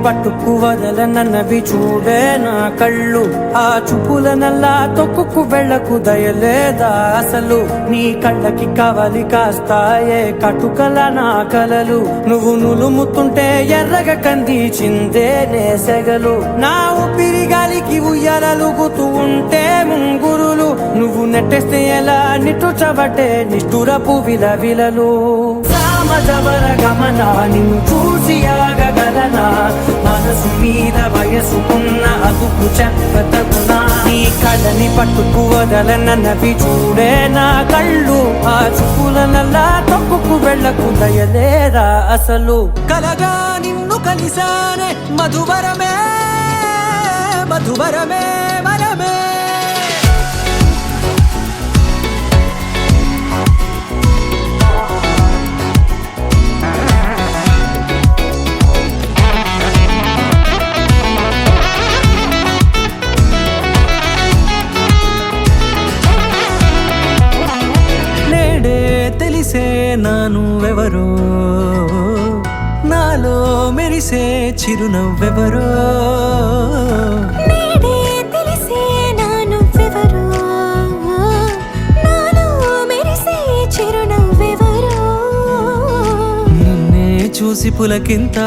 పట్టుకు వదలనన్నవి చూడే నా కళ్ళు. ఆ చూపుల నల్లా తొక్కుకు వెళ్ళకు దయలేదా అసలు. నీ కళ్ళకి కవలి కాస్తాయే కటుకల నా కలలు. నువ్వు నులుముతుంటే ఎర్రగ కందిచిందే నేసెగలు. నా ఊపిరి గాలికి ఉయ్యాలలుగుతూ ఉంటే ముంగురులు. నువ్వు నెట్టేస్తే ఎలా నిట్టుచబట్టే నిష్ఠురపు విలవిలలు. సామజవర గమన నిన్ను చూసి ఆగగలనా. మనసు మీద వయసుకున్న అదుపు చెప్పతగునా. నీ కళ్ళని పట్టుకు వదలనన్నవి చూడే నా కళ్ళు. ఆ చూపుల నల్లా తొక్కుకు వెళ్ళకు దయలేరా అసలు. కలగా నిన్ను కలిసానే మధువరమే మధువరమే వరమే. తెలిసే నానువెవరో నాలో మెరిసే చిరునవ్వెవరో. తెలిసే నానువెవరో నాలో మెరిసే చిరునవ్వెవరో. నిన్నే చూసి పులకింత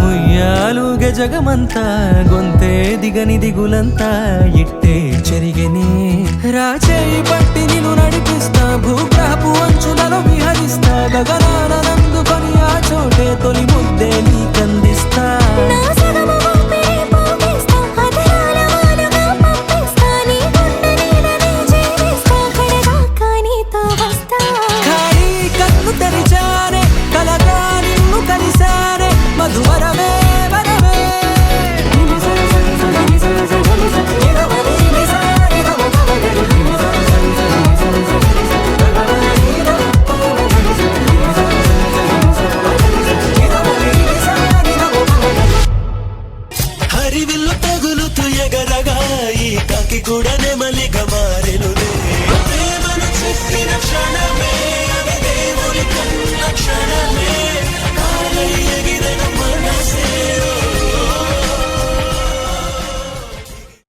ఉయ్యాలుగ జగమంతా. గొంతే దిగని దిగులంతా ఇట్టే చెరిగెనే. రాచేయి పట్టి నిన్ను నడిపిస్తా భూగ్రహపు అంచులలో విహరిస్తా. గగనాన నందుకొని ఆ చోటే తొలి ముద్దే నీకందిస్తా. నా సగము ఊపిరి పోగేస్తా అధరాల వాలుగా పంపిస్తా. నీ గుండె నీడనే జీవిస్తా కడదాకా నీతో వస్తా. ఖాళీ కన్ను తెరిచానే కలగా నిన్ను కలిసానే మధువరమే వరమే. హరివిల్లు తగులుతూ ఎగరగా ఈ కాకి కూడా